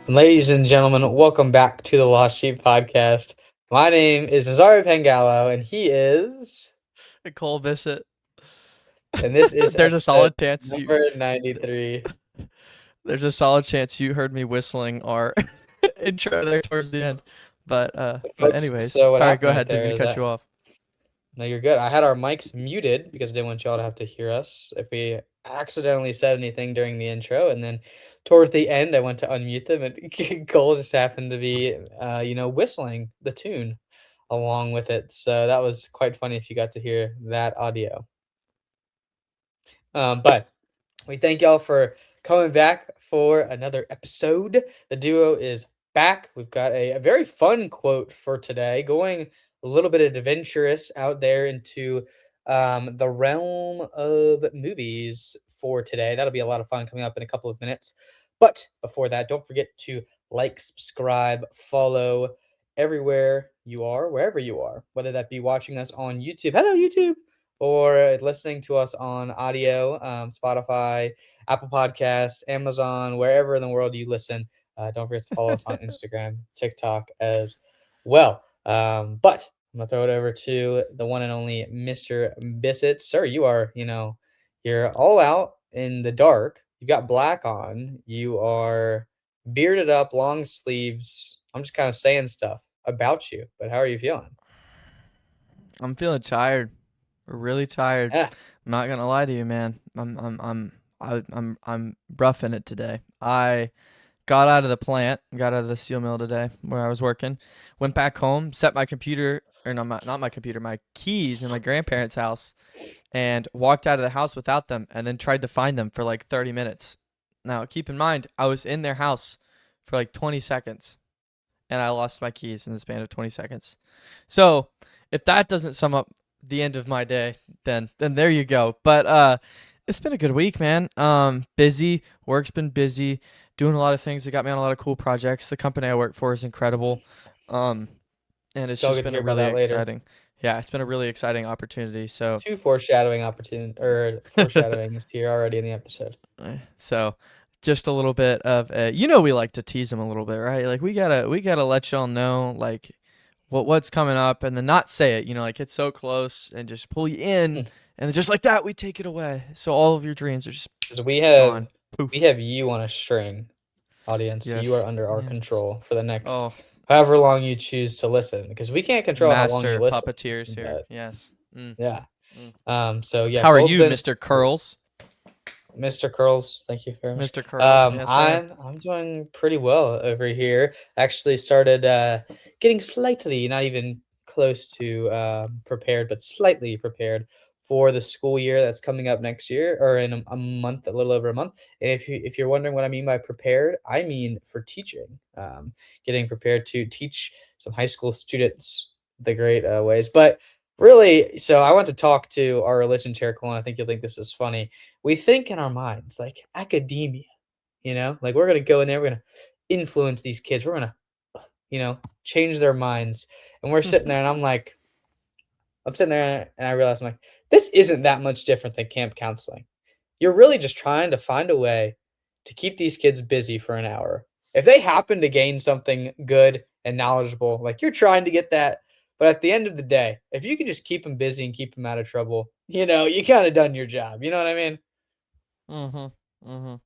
Ladies and gentlemen, welcome back to the Lost Sheep Podcast. My name is Nazari Pangallo, and he is, Cole Bissett. and this is There's a episode solid chance you. number 93. There's a solid chance you heard me whistling our intro there towards the end. But Folks, anyways, so what sorry. Go happened right ahead. Didn't there mean to is cut that, you off. no, you're good. I had our mics muted because I didn't want y'all to have to hear us if we accidentally said anything during the intro. And then towards the end, I went to unmute them, and Cole just happened to be, whistling the tune along with it. So that was quite funny if you got to hear that audio. But we thank y'all for coming back for another episode. The duo is back. We've got a very fun quote for today, going a little bit adventurous out there into the realm of movies for today. That'll be a lot of fun coming up in a couple of minutes. But before that, don't forget to like, subscribe, follow everywhere you are, wherever you are, whether that be watching us on YouTube. Hello, YouTube, or listening to us on audio, Spotify, Apple Podcasts, Amazon, wherever in the world you listen. Don't forget to follow us on Instagram, TikTok as well. But I'm gonna throw it over to the one and only Mr. Bissett. Sir, you are, you're all out in the dark. You got black on. You are bearded up, long sleeves. I'm just kind of saying stuff about you, but how are you feeling? I'm feeling tired. Really tired. Yeah. I'm not gonna lie to you, man. I'm roughing it today. I got out of the plant, got out of the steel mill today where I was working. Went back home, set my computer, or no, not my computer, my keys in my grandparents' house, and walked out of the house without them, and then tried to find them for like 30 minutes. Now, keep in mind, I was in their house for like 20 seconds, and I lost my keys in the span of 20 seconds. So, if that doesn't sum up the end of my day, then there you go. But it's been a good week, man. Busy. Work's been busy. Doing a lot of things that got me on a lot of cool projects. The company I work for is incredible. Um, and it's So I'll just get to been a hear about really that later. exciting. Yeah, it's been a really exciting opportunity. So, Two foreshadowing opportunity or foreshadowings here already in the episode. so just a little bit of we like to tease them a little bit, right? Like we gotta let y'all know like what's coming up, and then not say it. Like it's so close, and just pull you in, and then just like that, we take it away. So all of your dreams are just Because we gone. Poof. have you on a string, audience. You are Yes. under our Yes. control for the next Oh, however long you choose to listen. Because we can't control how long you master listen. puppeteers here. But Yes. Mm, yeah. mm. So yeah, How are Cole's you, been Mr. Curls? Mr. Curls. Thank you very much. Mr. Curls, yes, sir. I'm doing pretty well over here. Actually started getting slightly, not even close to prepared, but slightly prepared for the school year that's coming up next year, or in a month, a little over a month. And if you're wondering what I mean by prepared, I mean for teaching. Getting prepared to teach some high school students the great ways. But really, so I want to talk to our religion chair, Cole, and I think you'll think this is funny. We think in our minds like academia, like we're gonna go in there, we're gonna influence these kids, we're gonna, change their minds. And we're sitting there, and I'm sitting there, and I realize I'm like, this isn't that much different than camp counseling. You're really just trying to find a way to keep these kids busy for an hour. If they happen to gain something good and knowledgeable, like you're trying to get that. But at the end of the day, if you can just keep them busy and keep them out of trouble, you kind of done your job. You know what I mean? Mhm. Mhm.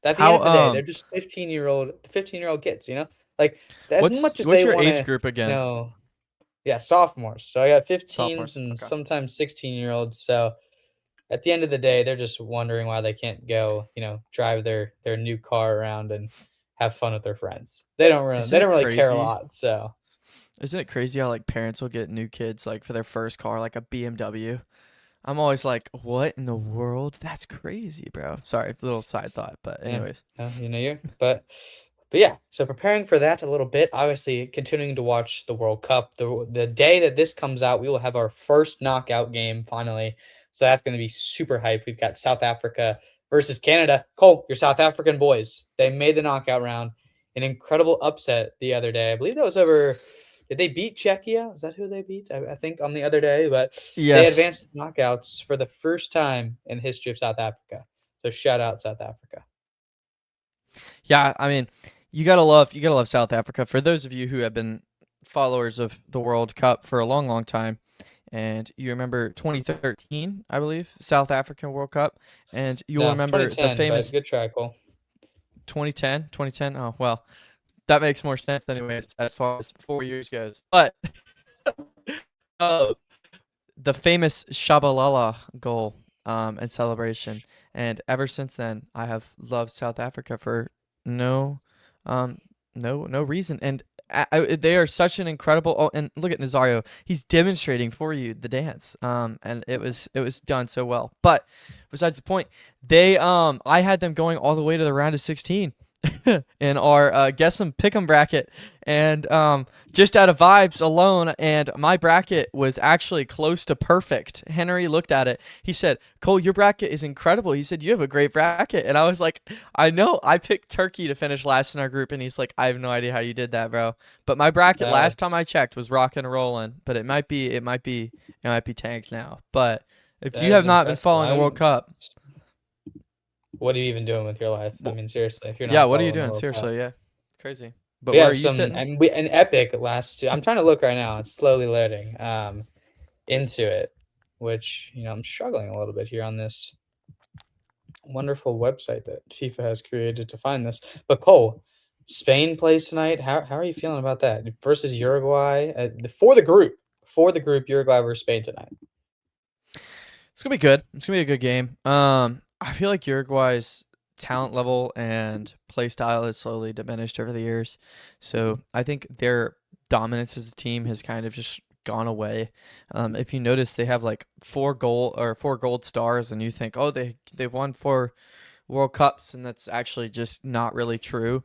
At the end How of the day, they're just 15-year-old kids, Like, as what's much as they what's your age wanna, group again? yeah, sophomores. So I got 15s Sophomores. and Okay. sometimes 16-year-olds. So at the end of the day, they're just wondering why they can't go, drive their new car around and have fun with their friends. Isn't They it don't really care a crazy? lot. So Isn't it crazy how like parents will get new kids like for their first car, like a BMW? I'm always like, what in the world? That's crazy, bro. Sorry, little side thought, but yeah, anyways. you're but yeah, so preparing for that a little bit, obviously continuing to watch the World Cup. The day that this comes out, we will have our first knockout game finally. So that's going to be super hype. We've got South Africa versus Canada. Cole, your South African boys, they made the knockout round. An incredible upset the other day. I believe that was over. Did they beat Czechia? Is that who they beat? I think on the other day, but they Yes. advanced to knockouts for the first time in the history of South Africa. So shout out South Africa. Yeah, I mean, You gotta love South Africa. For those of you who have been followers of the World Cup for a long, long time, and you remember 2013, I believe, South African World Cup, and you'll No, remember the 2010, but famous good try, Cole. 2010. Oh well, that makes more sense anyways as far as 4 years goes. But uh, the famous Shabalala goal and celebration. And ever since then, I have loved South Africa for no, um, no reason. And they are such an incredible. Oh, and look at Nazario; he's demonstrating for you the dance. And it was done so well. But besides the point, I had them going all the way to the round of 16 in our guess 'em pick 'em bracket, and just out of vibes alone, and my bracket was actually close to perfect. Henry looked at it. He said, "Cole, your bracket is incredible." He said, "You have a great bracket," and I was like, "I know. I picked Turkey to finish last in our group," and he's like, "I have no idea how you did that, bro." But my bracket last time That's I checked was rocking and rolling, but it might be tanked now. But if that you is have not been impressive. following the World Cup, What are you even doing with your life? I well, mean, seriously, if you're yeah, not what are you following the doing? World Cup. Seriously, yeah, crazy. But We where are had you some, sitting? and we an epic last two. I'm trying to look right now. It's slowly loading into it, which I'm struggling a little bit here on this wonderful website that FIFA has created to find this. But Cole, Spain plays tonight. How are you feeling about that versus Uruguay? For the group, Uruguay versus Spain tonight. It's gonna be good. It's gonna be a good game. I feel like Uruguay's talent level and play style has slowly diminished over the years, so I think their dominance as a team has kind of just gone away. If you notice, they have like four gold stars, and you think, oh, they've won 4 World Cups, and that's actually just not really true.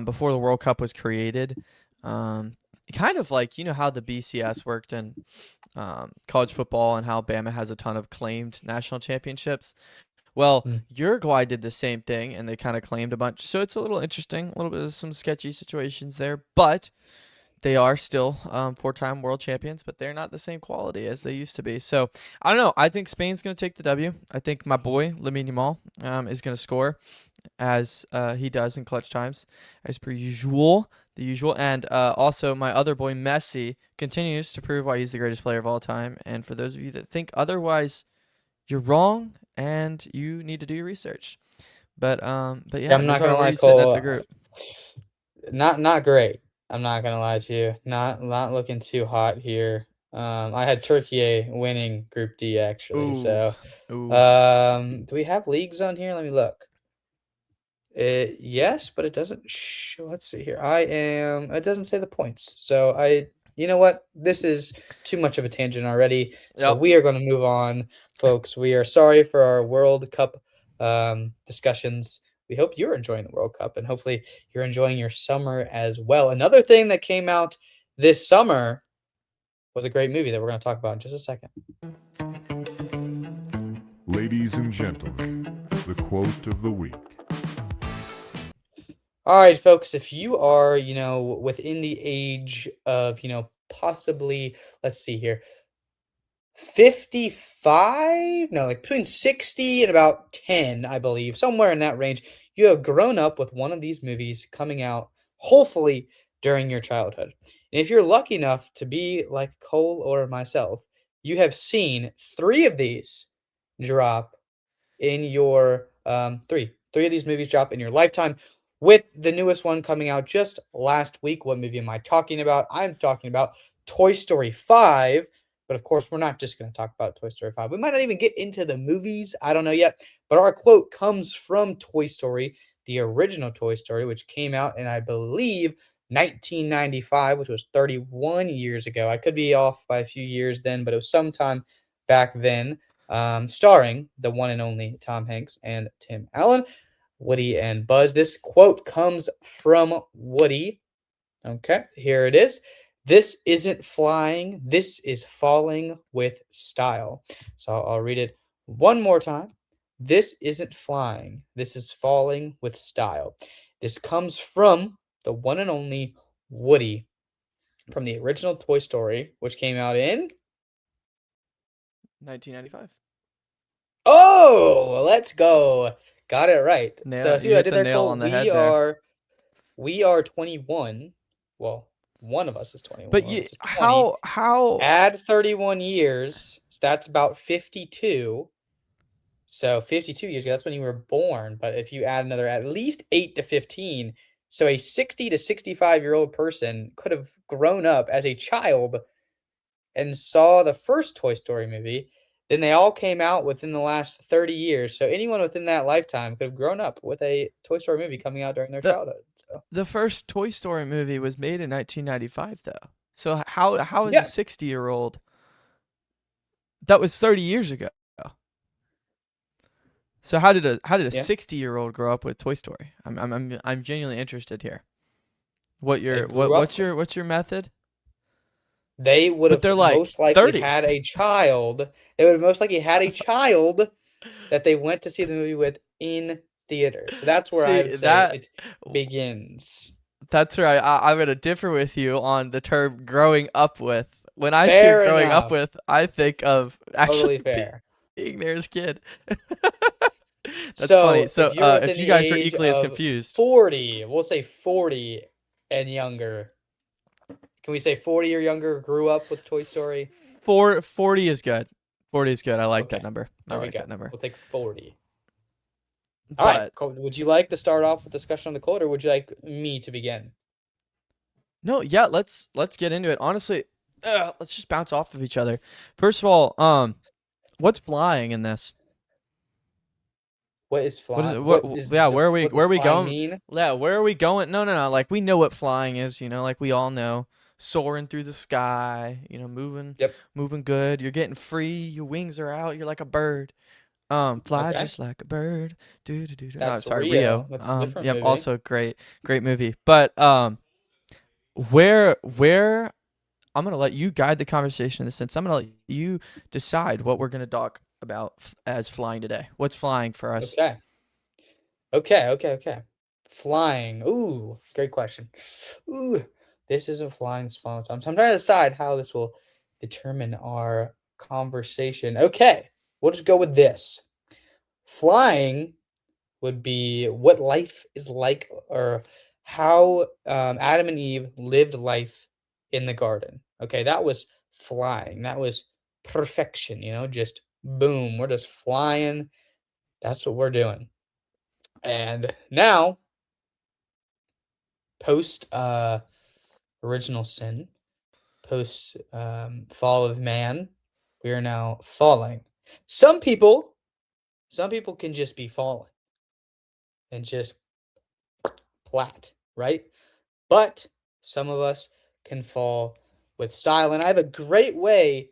Before the World Cup was created, um, kind of like how the BCS worked in college football and how Bama has a ton of claimed national championships. Well, Mm. Uruguay did the same thing and they kind of claimed a bunch. So it's a little interesting, a little bit of some sketchy situations there, but they are still 4-time world champions, but they're not the same quality as they used to be. So I don't know. I think Spain's going to take the W. I think my boy, Lamine Yamal, is going to score as he does in clutch times, as per usual. The usual. And also, my other boy, Messi, continues to prove why he's the greatest player of all time. And for those of you that think otherwise, you're wrong and you need to do your research. But Yeah, yeah, I'm not gonna Nazar, where are lie, you sitting at the Cole. group? Not great. I'm not gonna lie to you. Not looking too hot here. I had Turkey winning Group D actually. Ooh. So, Ooh. do we have leagues on here? Let me look. Yes, but it doesn't show. Let's see here. It doesn't say the points. So you know what? This is too much of a tangent already. So Yep. we are going to move on, folks. We are sorry for our World Cup discussions. We hope you're enjoying the World Cup and hopefully you're enjoying your summer as well. Another thing that came out this summer was a great movie that we're going to talk about in just a second. Ladies and gentlemen, the quote of the week. All right, folks, if you are, within the age of, possibly, let's see here, 55? No, like between 60 and about 10, I believe, somewhere in that range, you have grown up with one of these movies coming out, hopefully, during your childhood. And if you're lucky enough to be like Cole or myself, you have seen 3 of these drop in your three of these movies drop in your lifetime with the newest one coming out just last week. What movie am I talking about? I'm talking about Toy Story 5. But of course, we're not just going to talk about Toy Story 5. We might not even get into the movies. I don't know yet. But our quote comes from Toy Story, the original Toy Story, which came out in, I believe, 1995, which was 31 years ago. I could be off by a few years then, but it was sometime back then, starring the one and only Tom Hanks and Tim Allen, Woody and Buzz. This quote comes from Woody. Okay, here it is. This isn't flying, this is falling with style. So I'll read it one more time. This isn't flying, this is falling with style. This comes from the one and only Woody from the original Toy Story, which came out in 1995. Oh, let's go. Got it right. So Nail. see You what I hit did the there, nail Cole? on the We head there. are We are 21. Well, one of us is 21. But One of you, us is 20. how Add 31 years. So that's about 52. So 52 years ago, that's when you were born. But if you add another at least 8 to 15, so a 60 to 65-year-old person could have grown up as a child and saw the first Toy Story movie. Then they all came out within the last 30 years. So anyone within that lifetime could have grown up with a Toy Story movie coming out during their the childhood. So the first Toy Story movie was made in 1995 though. So how is a yeah, 60-year-old? That was 30 years ago. So how did a yeah, 60-year-old grow up with Toy Story? I'm genuinely interested here. What they your grew up. what's your method? They would But have they're like most likely 30. had a child. They would have most likely had a child that they went to see the movie with in theater. So that's where I See would say that it begins. that's right. I'm gonna differ with you on the term growing up with. When I hear Fair growing up enough. with, I think of Totally actually fair. being there as a kid. That's funny. So if So you're if within you the guys are age equally as of confused, 40, we'll say 40 and younger. Can we say 40 or younger grew up with Toy Story? 40 is good. 40 is good. I like that Okay, number. I there we like go. that number. We'll take 40. All right, But Colt, would you like to start off with discussion on the quote, or would you like me to begin? no, yeah, let's get into it. Honestly, let's just bounce off of each other. First of all, what's flying in this? What is What is flying? it? What is Yeah, what where does are we flying going? mean? Yeah, where are we going? No. Like we know what flying is, like we all know. Soaring through the sky, Yep. moving good. You're getting free. Your wings are out. You're like a bird. Fly Okay. just like a bird. Do do do do. Oh, That's sorry, Rio. Rio. That's a different Yep, movie. also great movie. But where I'm gonna let you guide the conversation in the sense I'm gonna let you decide what we're gonna talk about as flying today. What's flying for us? Okay. Okay. Flying. Ooh, great question. Ooh, this isn't flying, it's falling. So I'm trying to decide how this will determine our conversation. Okay, we'll just go with this. Flying would be what life is like, or how Adam and Eve lived life in the garden. Okay, that was flying. That was perfection, just boom, we're just flying. That's what we're doing. And now, post original sin, post fall of man, we are now falling. Some people, some people can just be falling and just flat, right? But some of us can fall with style. And I have a great way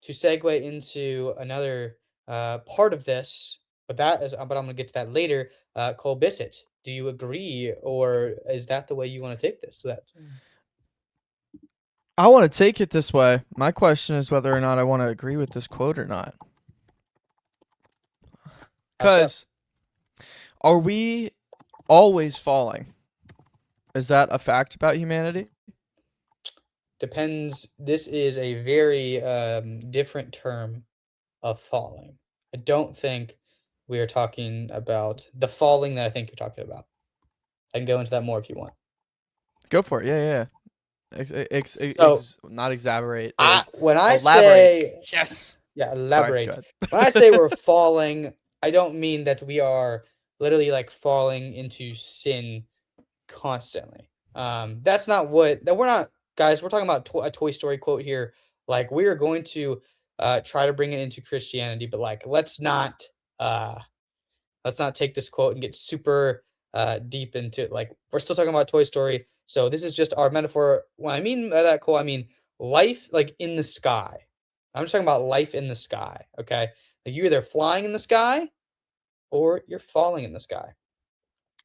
to segue into another part of this, but I'm going to get to that later. Cole Bissett, do you agree, or is that the way you want to take this? I want to take it this way. My question is whether or not I want to agree with this quote or not. How so? Because are we always falling? Is that a fact about humanity? Depends. This is a very different term of falling. I don't think we are talking about the falling that I think you're talking about. I can go into that more if you want. Go for it. Yeah. So Not exaggerate. when I Elaborate. say Yes. yeah, Sorry, go elaborate. ahead. When I say we're falling, I don't mean that we are literally like falling into sin constantly. That's not what that we're not, guys. We're talking about a Toy Story quote here. Like we are going to try to bring it into Christianity, but like uh let's not take this quote and get super deep into it. Like we're still talking about Toy Story, so this is just our metaphor. When I mean by that quote, I mean life like in the sky. I'm just talking about life in the sky. Okay, like you're either flying in the sky or you're falling in the sky.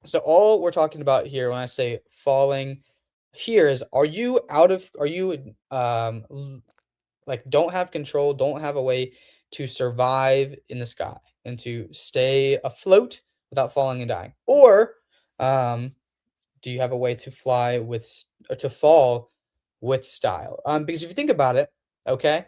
So all we're talking about here when I say falling here is, are you like don't have control, don't have a way to survive in the sky and to stay afloat without falling and dying? Or do you have a way to fly or to fall with style? Because if you think about it, okay,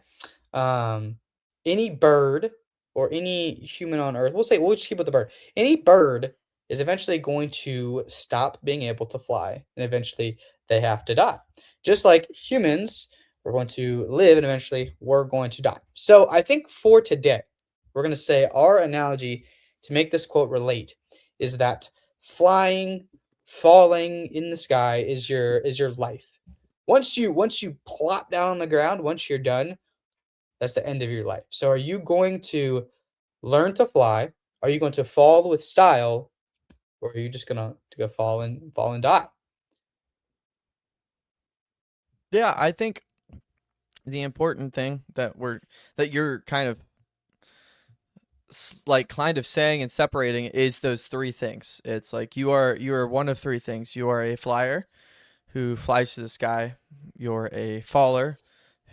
um, any bird or any human on earth, we'll just keep with the bird. Any bird is eventually going to stop being able to fly, and eventually they have to die. Just like humans, we're going to live and eventually we're going to die. So I think for today, we're going to say our analogy to make this quote relate is that flying, falling in the sky is your life. Once you plop down on the ground, once you're done, that's the end of your life. So are you going to learn to fly? Are you going to fall with style, or are you just gonna to go fall and die? Yeah, I think the important thing that you're kind of like kind of saying and separating is those three things. It's like you are one of three things. You are a flyer who flies to the sky. You're a faller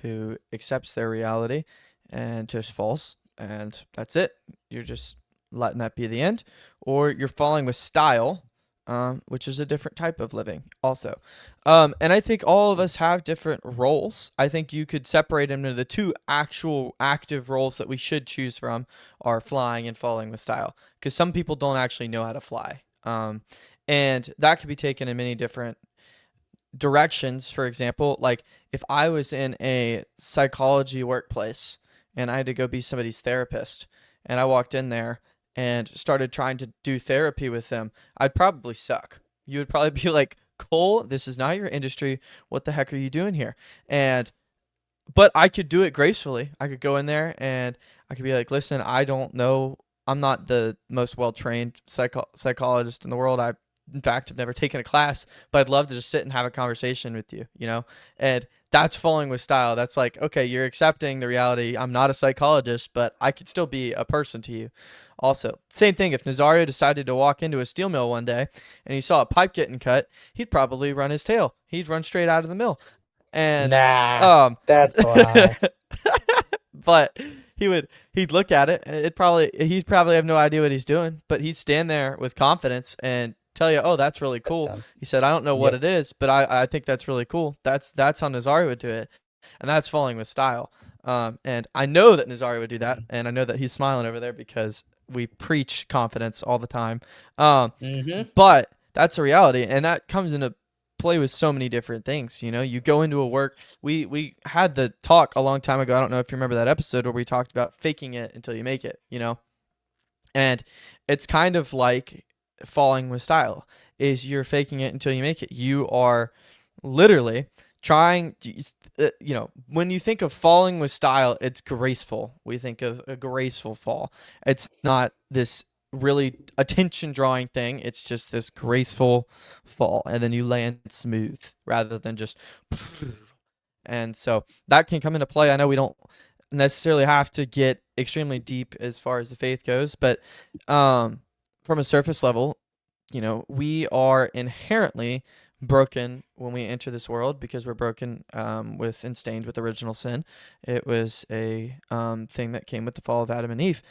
who accepts their reality and just falls, and that's it. You're just letting that be the end. Or you're falling with style, which is a different type of living, also. And I think all of us have different roles. I think you could separate them into the two actual active roles that we should choose from are flying and falling with style, because some people don't actually know how to fly. And that could be taken in many different directions. For example, like if I was in a psychology workplace and I had to go be somebody's therapist, and I walked in there and started trying to do therapy with them, I'd probably suck. You would probably be like, Cole, this is not your industry. What the heck are you doing here? And but I could do it gracefully. I could go in there and I could be like, listen, I don't know. I'm not the most well-trained psychologist in the world. In fact, have never taken a class, but I'd love to just sit and have a conversation with you, you know? And that's falling with style. That's like, okay, you're accepting the reality. I'm not a psychologist, but I could still be a person to you. Also, same thing. If Nazario decided to walk into a steel mill one day and he saw a pipe getting cut, he'd probably run his tail. He'd run straight out of the mill. And Nah, um that's a lie. but he'd look at it and he'd probably have no idea what he's doing, but he'd stand there with confidence and tell you, oh, that's really cool. He said, I don't know what Yep. it is, but I think that's really cool. That's how Nazario would do it, and that's falling with style. And I know that Nazario would do that, and I know that he's smiling over there because we preach confidence all the time. Mm-hmm. But that's a reality, and that comes into play with so many different things. You know, you go into a work. We had the talk a long time ago. I don't know if you remember that episode where we talked about faking it until you make it. You know, and it's kind of like falling with style. Is you're faking it until you make it. You are literally trying. You know, when you think of falling with style, it's graceful. We think of a graceful fall. It's not this really attention drawing thing. It's just this graceful fall, and then you land smooth rather than just. And so that can come into play. I know we don't necessarily have to get extremely deep as far as the faith goes, but from a surface level, you know, we are inherently broken when we enter this world because we're broken with and stained with original sin. It was a thing that came with the fall of Adam and Eve.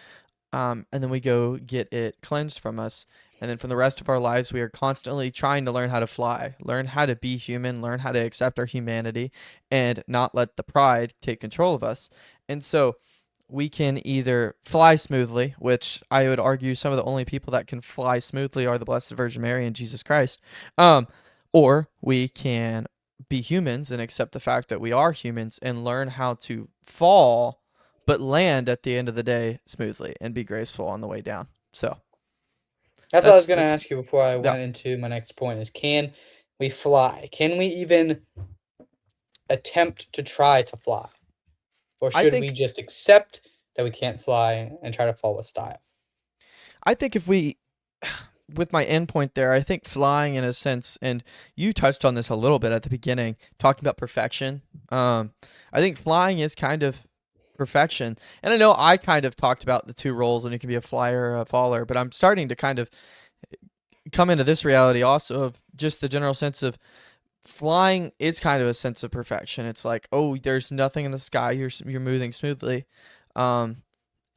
And then we go get it cleansed from us. And then from the rest of our lives, we are constantly trying to learn how to fly, learn how to be human, learn how to accept our humanity, and not let the pride take control of us. And so we can either fly smoothly, which I would argue some of the only people that can fly smoothly are the Blessed Virgin Mary and Jesus Christ. Or we can be humans and accept the fact that we are humans and learn how to fall but land at the end of the day smoothly and be graceful on the way down. So That's what I was going to that's ask you before I yeah. went into my next point is can we fly? Can we even attempt to try to fly? Or I should we think just accept that we can't fly and try to fall with style? if we with my endpoint there, I think flying in a sense, and you touched on this a little bit at the beginning, talking about perfection. I think flying is kind of perfection. And I know I kind of talked about the two roles, and you can be a flyer or a faller, but I'm starting to kind of come into this reality also of just the general sense of flying is kind of a sense of perfection. It's like, oh, there's nothing in the sky. You're moving smoothly. And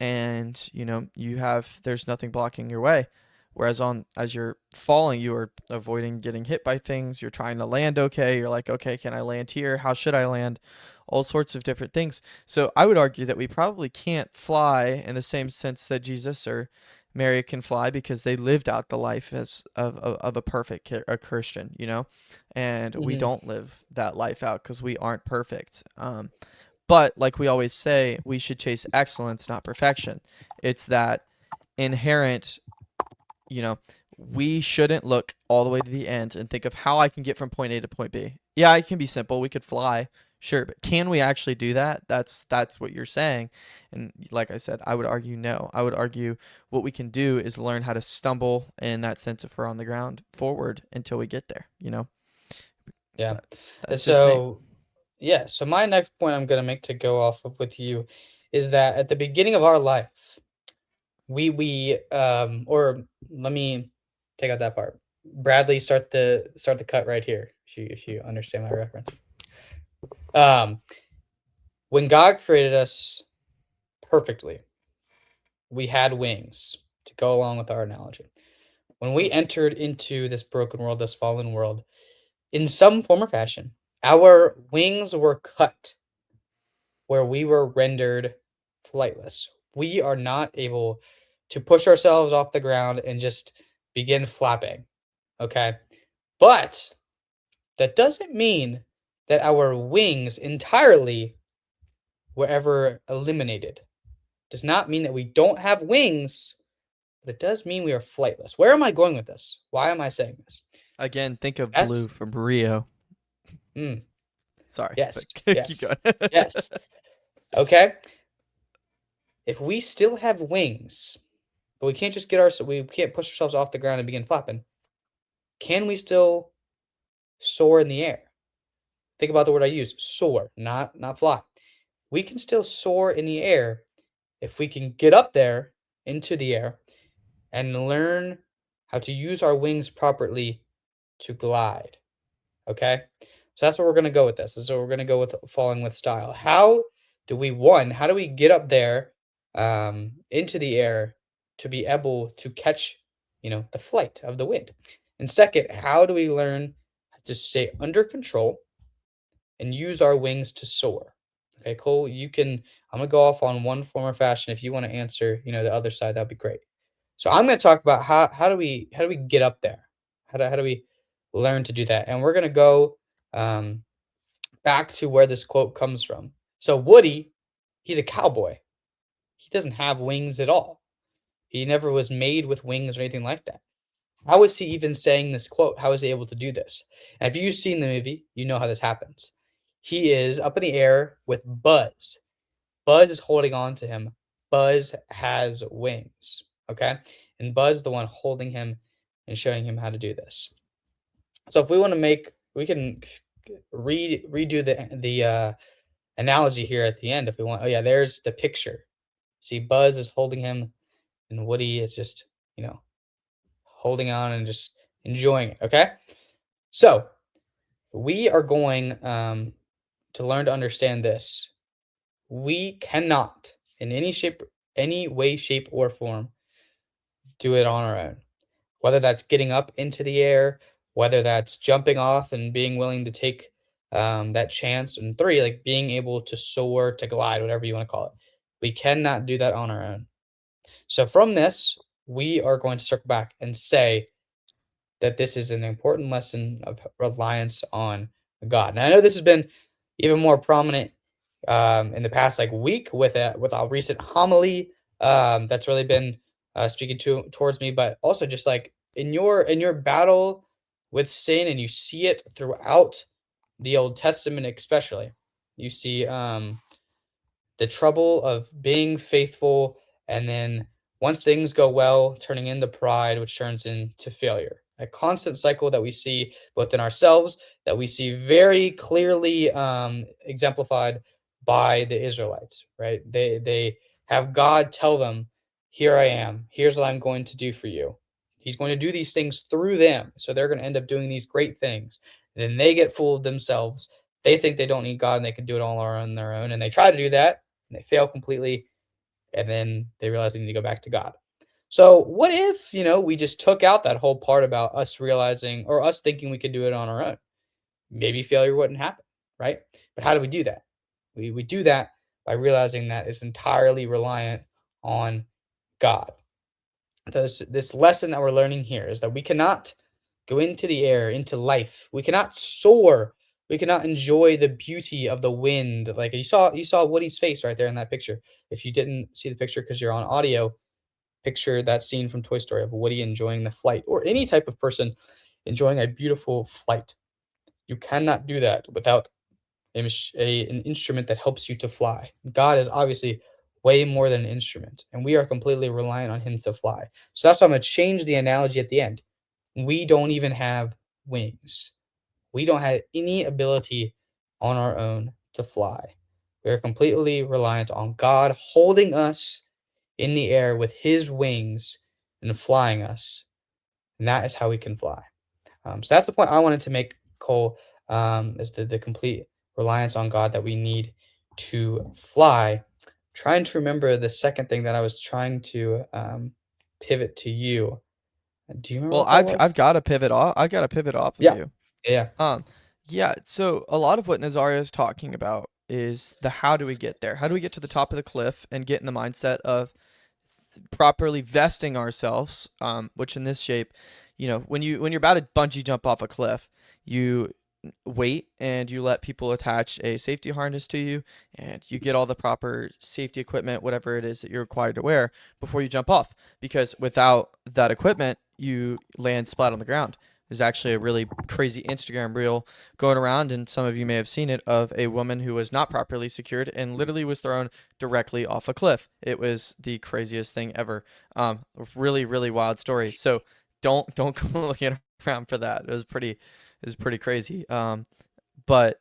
there's nothing blocking your way. Whereas as you're falling, you are avoiding getting hit by things. You're trying to land okay. You're like, okay, can I land here? How should I land? All sorts of different things. So I would argue that we probably can't fly in the same sense that Jesus or Mary can fly because they lived out the life as of a perfect a Christian, you know, and we Mhm. don't live that life out because we aren't perfect. But like we always say, we should chase excellence, not perfection. It's that inherent, you know, we shouldn't look all the way to the end and think of how I can get from point A to point B. Yeah, it can be simple. We could fly, sure, but can we actually do that? That's what you're saying. And like I said, I would argue no. I would argue what we can do is learn how to stumble in that sense if we're on the ground forward until we get there, you know. Yeah. But And that's just me. so, yeah, so my next point I'm gonna make to go off of with you is that at the beginning of our life, or let me take out that part. Bradley, start the cut right here, if you understand my reference. Um, when God created us perfectly, we had wings to go along with our analogy. When we entered into this broken world, this fallen world, in some form or fashion, our wings were cut where we were rendered flightless. We are not able to push ourselves off the ground and just begin flapping. Okay. But that doesn't mean that our wings entirely were ever eliminated. Does not mean that we don't have wings, but it does mean we are flightless. Where am I going with this? Why am I saying this? Again, think of That's Blue from Rio. mm, Sorry, yes, but keep yes, going. yes. Okay. If we still have wings, but we can't just we can't push ourselves off the ground and begin flapping. Can we still soar in the air? Think about the word I used, soar, not fly. We can still soar in the air if we can get up there into the air and learn how to use our wings properly to glide. Okay? So that's what we're going to go with this. So we're going to go with falling with style. How do we get up there into the air to be able to catch, the flight of the wind? And second, how do we learn to stay under control and use our wings to soar? Okay, Cole, I'm going to go off on one form or fashion. If you want to answer, the other side, that'd be great. So I'm going to talk about how do we get up there? How do we learn to do that? And we're going to go um, back to where this quote comes from. So Woody, he's a cowboy. He doesn't have wings at all. He never was made with wings or anything like that. How is he even saying this quote? How is he able to do this? And if you've seen the movie, you know how this happens. He is up in the air with Buzz. Buzz is holding on to him. Buzz has wings. Okay. And Buzz is the one holding him and showing him how to do this. So if we can redo the analogy here at the end if we want. Oh yeah, there's the picture. See, Buzz is holding him, and Woody is just holding on and just enjoying it. Okay, so we are going to learn to understand this. We cannot, in any way, shape, or form, do it on our own. Whether that's getting up into the air, whether that's jumping off and being willing to take that chance, and three, like being able to soar, to glide, whatever you want to call it. We cannot do that on our own. So from this, we are going to circle back and say that this is an important lesson of reliance on God. And I know this has been even more prominent in the past like week with a recent homily that's really been speaking towards me, but also just like in your battle with sin, and you see it throughout the Old Testament, especially. You see the trouble of being faithful, and then once things go well, turning into pride, which turns into failure. A constant cycle that we see both in ourselves, that we see very clearly exemplified by the Israelites. Right? They have God tell them, "Here I am. Here's what I'm going to do for you." He's going to do these things through them, so they're going to end up doing these great things. And then they get full of themselves. They think they don't need God and they can do it all on their own, and they try to do that and they fail completely, and then they realize they need to go back to God. So what if, we just took out that whole part about us realizing or us thinking we could do it on our own? Maybe failure wouldn't happen, right? But how do we do that? We do that by realizing that it's entirely reliant on God. this lesson that we're learning here is that we cannot go into the air, into life. We cannot soar. We cannot enjoy the beauty of the wind. Like you saw Woody's face right there in that picture. If you didn't see the picture because you're on audio, picture that scene from Toy Story of Woody enjoying the flight, or any type of person enjoying a beautiful flight. You cannot do that without an instrument that helps you to fly. God is obviously way more than an instrument, and we are completely reliant on Him to fly. So that's why I'm going to change the analogy at the end. We don't even have wings. We don't have any ability on our own to fly. We are completely reliant on God holding us in the air with His wings and flying us. And that is how we can fly. So that's the point I wanted to make, Cole, is the complete reliance on God that we need to fly. Trying to remember the second thing that I was trying to pivot to you. Do you remember Well, what that was? I've got to pivot off. I've got to pivot off of Yeah. you. Yeah. Yeah. So a lot of what Nazaria is talking about is the how do we get there? How do we get to the top of the cliff and get in the mindset of properly vesting ourselves? Which in this shape, when you're about to bungee jump off a cliff, you wait and you let people attach a safety harness to you, and you get all the proper safety equipment, whatever it is that you're required to wear before you jump off. Because without that equipment, you land splat on the ground. There's actually a really crazy Instagram reel going around, and some of you may have seen it, of a woman who was not properly secured and literally was thrown directly off a cliff. It was the craziest thing ever. Really, really wild story. So don't go looking around for that. It was pretty crazy. But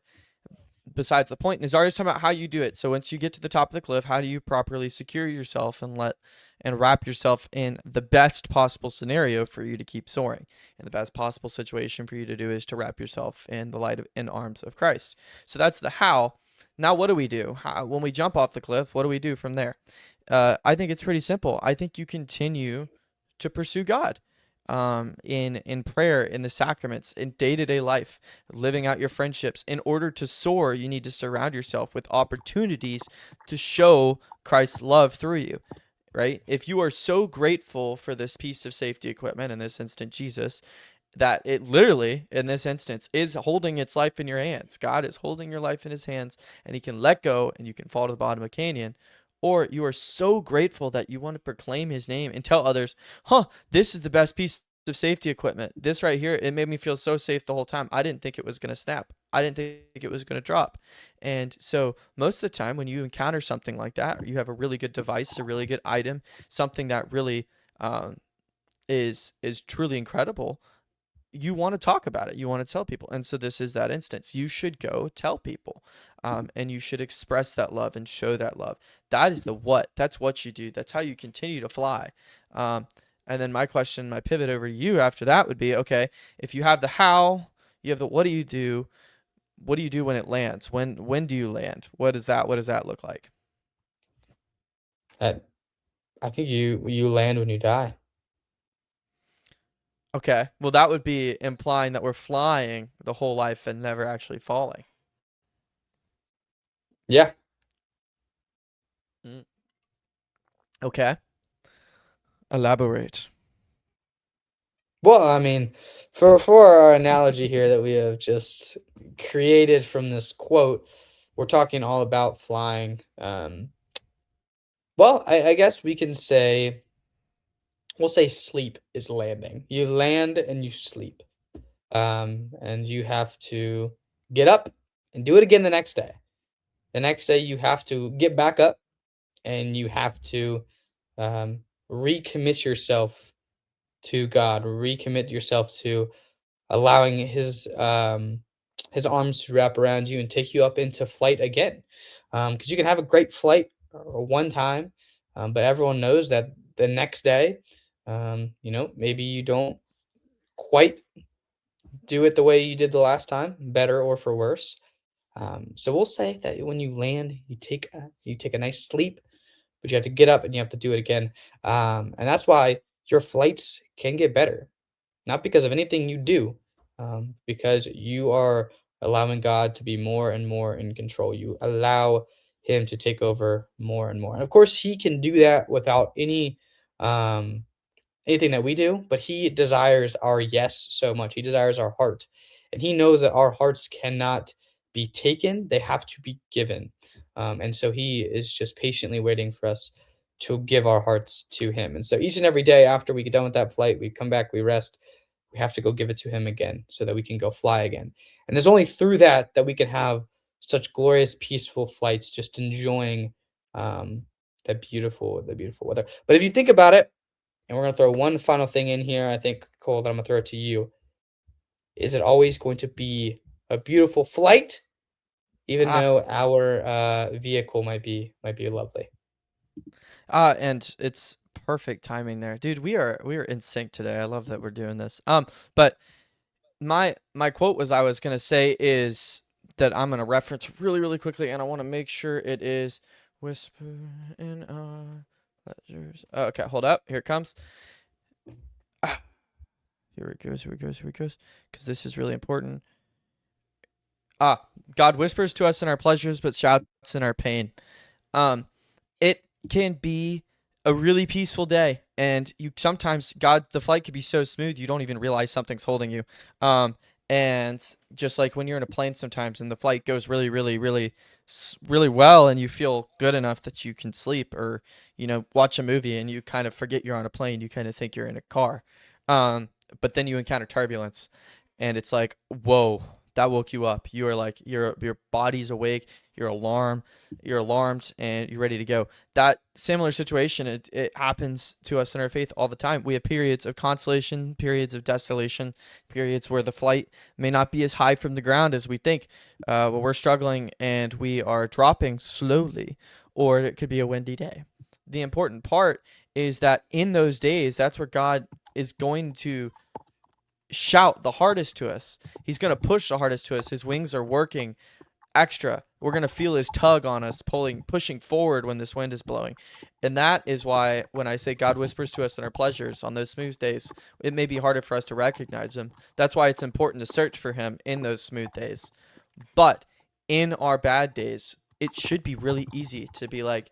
besides the point, Nazari's talking about how you do it. So once you get to the top of the cliff, how do you properly secure yourself and wrap yourself in the best possible scenario for you to keep soaring? And the best possible situation for you to do is to wrap yourself in the light of in arms of Christ. So that's the how. Now, what do we do? When we jump off the cliff, what do we do from there? I think it's pretty simple. I think you continue to pursue God. In prayer, in the sacraments, in day-to-day life, living out your friendships. In order to soar, you need to surround yourself with opportunities to show Christ's love through you, right? If you are so grateful for this piece of safety equipment, in this instance, Jesus, that it literally, in this instance, is holding its life in your hands. God is holding your life in His hands, and He can let go, and you can fall to the bottom of a canyon. Or you are so grateful that you want to proclaim His name and tell others, this is the best piece of safety equipment. This right here, it made me feel so safe the whole time. I didn't think it was going to snap. I didn't think it was going to drop. And so most of the time when you encounter something like that, or you have a really good device, a really good item, something that really is truly incredible, you want to talk about it. You want to tell people. And so this is that instance. You should go tell people, and you should express that love and show that love. That is the what. That's what you do. That's how you continue to fly. And then my pivot over to you after that would be, okay, if you have the how, you have the what do you do? What do you do when it lands? When do you land? What does that look like? I think you land when you die. Okay. Well, that would be implying that we're flying the whole life and never actually falling. Yeah. Okay. Elaborate. Well, I mean, for our analogy here that we have just created from this quote, we're talking all about flying. Well, I guess we'll say sleep is landing. You land and you sleep. And you have to get up and do it again the next day. The next day you have to get back up and you have to recommit yourself to God, recommit yourself to allowing His arms to wrap around you and take you up into flight again. Because you can have a great flight one time, but everyone knows that the next day, maybe you don't quite do it the way you did the last time, better or for worse. So we'll say that when you land, you take a nice sleep, but you have to get up and you have to do it again. And that's why your flights can get better, not because of anything you do, because you are allowing God to be more and more in control. You allow Him to take over more and more. And of course, He can do that without any anything that we do, but he desires our yes so much. He desires our heart. And he knows that our hearts cannot be taken, they have to be given. And so he is just patiently waiting for us to give our hearts to him. And so each and every day after we get done with that flight, we come back, we rest, we have to go give it to him again so that we can go fly again. And there's only through that that we can have such glorious, peaceful flights, just enjoying um, the beautiful weather. But if you think about it, and we're gonna throw one final thing in here, I think, Cole, that I'm gonna throw it to you. Is it always going to be a beautiful flight, even Ah, though our vehicle might be lovely? and it's perfect timing there, dude. We are in sync today. I love that we're doing this. But my quote was I was gonna say is that I'm gonna reference really quickly, and I want to make sure it is whisper in our pleasures. Oh, okay, hold up. Here it comes. Ah, here it goes. Here it goes. Here it goes. Because this is really important. God whispers to us in our pleasures, but shouts in our pain. Um, it can be a really peaceful day, and you sometimes the flight could be so smooth you don't even realize something's holding you. Um, and just like when you're in a plane sometimes, and the flight goes really well, and you feel good enough that you can sleep or watch a movie, and you kind of forget you're on a plane. You kind of think you're in a car. But then you encounter turbulence, and it's like, whoa, that woke you up. You are like your body's awake. You're alarmed, and you're ready to go. That similar situation, it happens to us in our faith all the time. We have periods of consolation, periods of desolation, periods where the flight may not be as high from the ground as we think. Where we're struggling and we are dropping slowly, or it could be a windy day. The important part is that in those days, that's where God is going to shout the hardest to us. He's going to push the hardest to us. His wings are working extra. We're going to feel his tug on us, pushing forward when this wind is blowing. And that is why when I say God whispers to us in our pleasures on those smooth days, it may be harder for us to recognize him. That's why it's important to search for him in those smooth days. But in our bad days, it should be really easy to be like,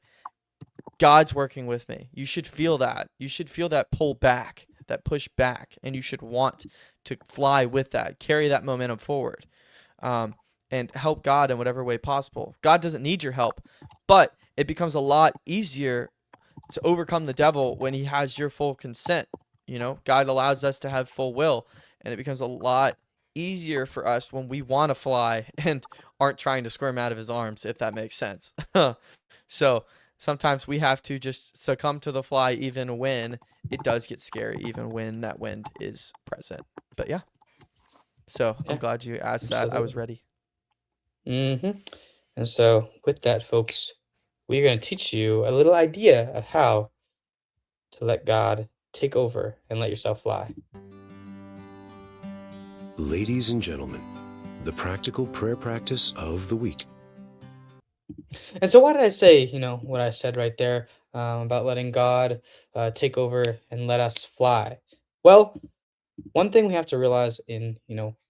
God's working with me. You should feel that. You should feel that pull back, that push back, and you should want to fly with that, carry that momentum forward, and help God in whatever way possible. God doesn't need your help, but it becomes a lot easier to overcome the devil when he has your full consent. God allows us to have full will, and it becomes a lot easier for us when we want to fly and aren't trying to squirm out of his arms, if that makes sense. So sometimes we have to just succumb to the fly even when it does get scary, even when that wind is present. But yeah. So I'm Yeah, glad you asked that. I was absolutely. ready. And so, with that, folks, we're going to teach you a little idea of how to let God take over and let yourself fly. Ladies and gentlemen, the practical prayer practice of the week. And so, why did I say, what I said right there about letting God take over and let us fly? Well, one thing we have to realize in,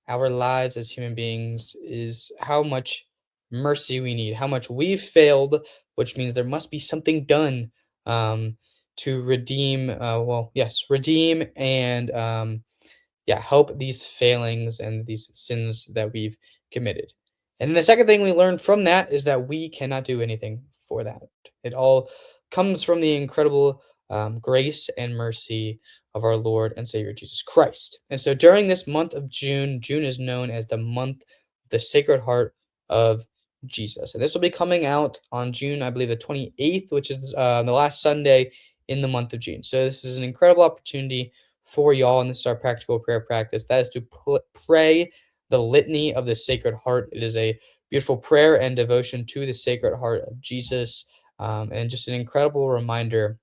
our lives as human beings is how much mercy we need, how much we've failed, which means there must be something done to redeem, redeem and yeah, help these failings and these sins that we've committed. And the second thing we learned from that is that we cannot do anything for that. It all comes from the incredible grace and mercy of our Lord and Savior Jesus Christ. And so during this month of June, June is known as the month of the Sacred Heart of Jesus. And this will be coming out on June, I believe, the 28th, which is the last Sunday in the month of June. So this is an incredible opportunity for y'all, and this is our practical prayer practice. That is to pray the Litany of the Sacred Heart. It is a beautiful prayer and devotion to the Sacred Heart of Jesus, and just an incredible reminder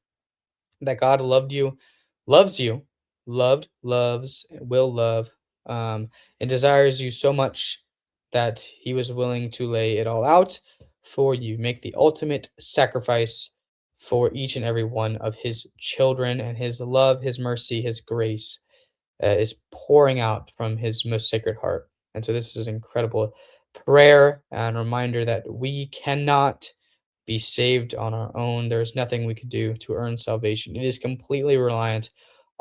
that God loved you, loves you, loved, loves, will love, and desires you so much that he was willing to lay it all out for you, make the ultimate sacrifice for each and every one of his children, and his love, his mercy, his grace is pouring out from his most sacred heart. And so this is an incredible prayer and reminder that we cannot be saved on our own. There's nothing we could do to earn salvation. It is completely reliant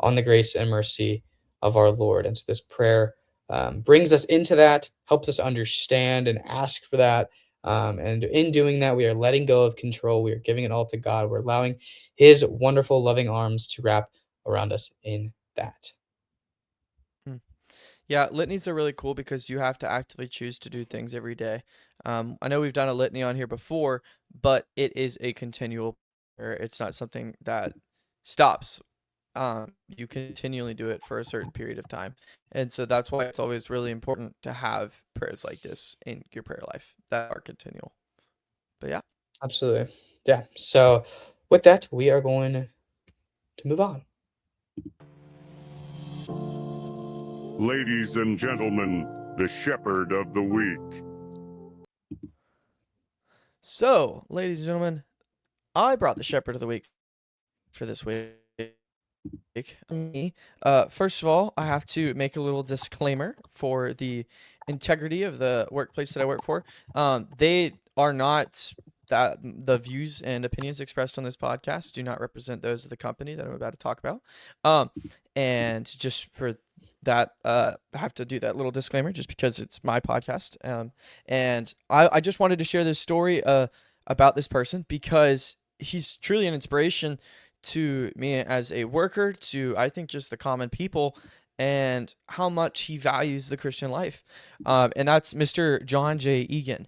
on the grace and mercy of our Lord. And so this prayer brings us into that, helps us understand and ask for that. And in doing that, we are letting go of control. We are giving it all to God. We're allowing His wonderful, loving arms to wrap around us in that. Yeah, litanies are really cool because you have to actively choose to do things every day. I know we've done a litany on here before, but it is a continual prayer. It's not something that stops. You continually do it for a certain period of time. And so that's why it's always really important to have prayers like this in your prayer life that are continual. But yeah. Absolutely. Yeah. So with that, we are going to move on. Ladies and gentlemen, the shepherd of the week. So, ladies and gentlemen, I brought the shepherd of the week for this week. Me. First of all, I have to make a little disclaimer for the integrity of the workplace that I work for. They are not that the views and opinions expressed on this podcast do not represent those of the company that I'm about to talk about. And just for that, I have to do that little disclaimer just because it's my podcast. And I just wanted to share this story about this person because he's truly an inspiration to me as a worker, to I think just the common people, and how much he values the Christian life. And that's Mr. John J. Eagan.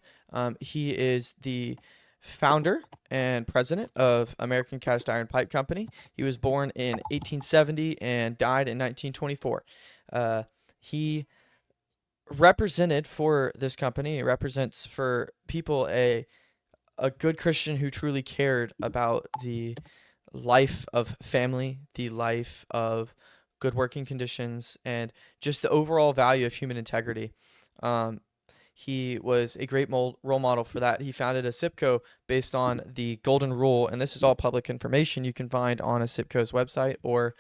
He is the founder and president of American Cast Iron Pipe Company. He was born in 1870 and died in 1924. He represented for this company, he represents for people a good Christian who truly cared about the life of family, the life of good working conditions, and just the overall value of human integrity. He was a great role model for that. He founded a SIPCO based on the Golden Rule, and this is all public information you can find on a SIPCO's website or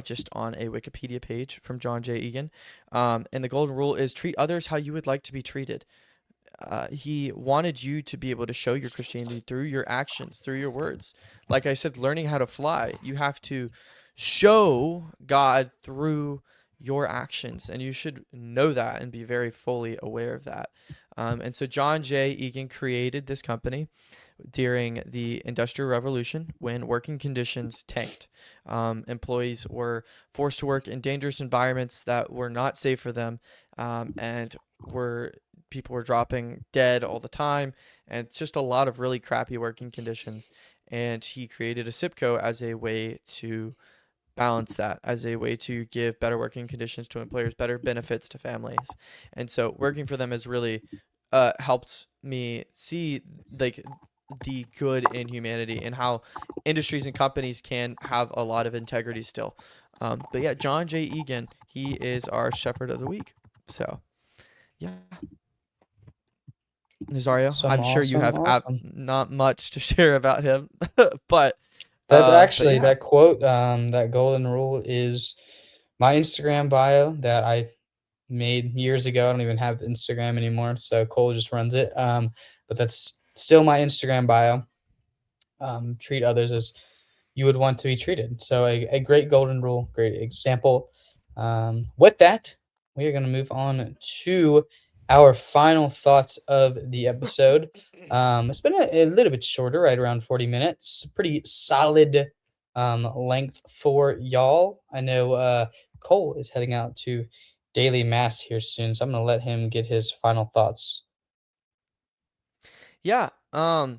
just on a Wikipedia page from John J. Eagan. And the Golden Rule is treat others how you would like to be treated. He wanted you to be able to show your Christianity through your actions, through your words. Like I said, learning how to fly, you have to show God through your actions, and you should know that and be very fully aware of that. And so John J. Eagan created this company during the Industrial Revolution when working conditions tanked. Employees were forced to work in dangerous environments that were not safe for them, and people were dropping dead all the time, and it's just a lot of really crappy working conditions. And he created a SIPCO as a way to balance that, as a way to give better working conditions to employers, better benefits to families. And so working for them has really helped me see like the good in humanity and how industries and companies can have a lot of integrity still. But yeah, John J. Eagan, he is our shepherd of the week. So yeah. Nazario, I'm sure you have not much to share about him, but That's actually yeah. that quote, that golden rule is my Instagram bio that I made years ago. I don't even have Instagram anymore, so Cole just runs it. But that's still my Instagram bio. Treat others as you would want to be treated. So a great golden rule, great example. With that, we are going to move on to our final thoughts of the episode. It's been a little bit shorter, right around 40 minutes. Pretty solid length for y'all. I know Cole is heading out to daily mass here soon, so I'm going to let him get his final thoughts. Yeah. I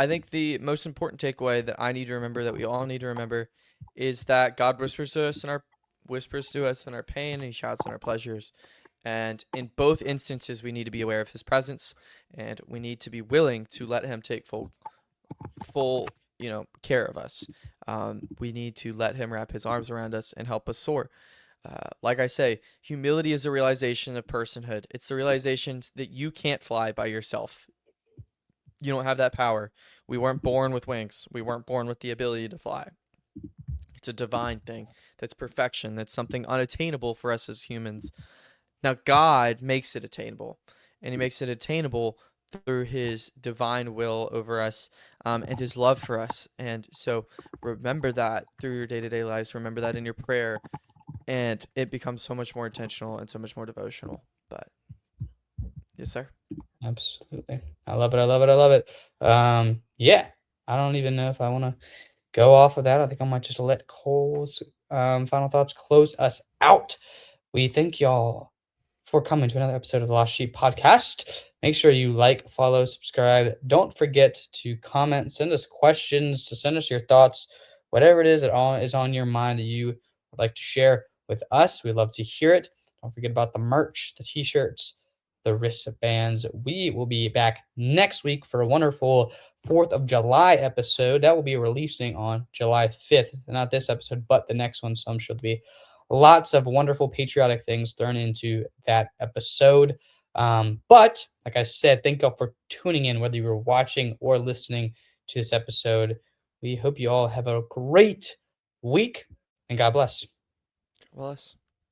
think the most important takeaway that I need to remember, that we all need to remember, is that God whispers to us in our pain, and He shouts in our pleasures. And in both instances, we need to be aware of His presence, and we need to be willing to let Him take full, care of us. We need to let Him wrap His arms around us and help us soar. Like I say, humility is the realization of personhood. It's the realization that you can't fly by yourself. You don't have that power. We weren't born with wings. We weren't born with the ability to fly. It's a divine thing. That's perfection. That's something unattainable for us as humans. Now, God makes it attainable, and He makes it attainable through his divine will over us, and his love for us. And so remember that through your day-to-day lives. Remember that in your prayer, and it becomes so much more intentional and so much more devotional. But yes, sir. Absolutely. I love it. I love it. I love it. Yeah. I don't even know if I want to go off of that. I think I might just let Cole's final thoughts close us out. We thank y'all for coming to another episode of the Lost Sheep Podcast. Make sure you like, follow, subscribe. Don't forget to comment, send us questions, send us your thoughts, whatever it is that is on your mind that you would like to share with us. We'd love to hear it. Don't forget about the merch, the t-shirts, the wristbands. We will be back next week for a wonderful 4th of July episode that will be releasing on July 5th. Not this episode, but the next one. So I'm sure there'll be lots of wonderful patriotic things thrown into that episode. But like I said, thank y'all for tuning in, whether you were watching or listening to this episode. We hope you all have a great week, and God bless. God bless.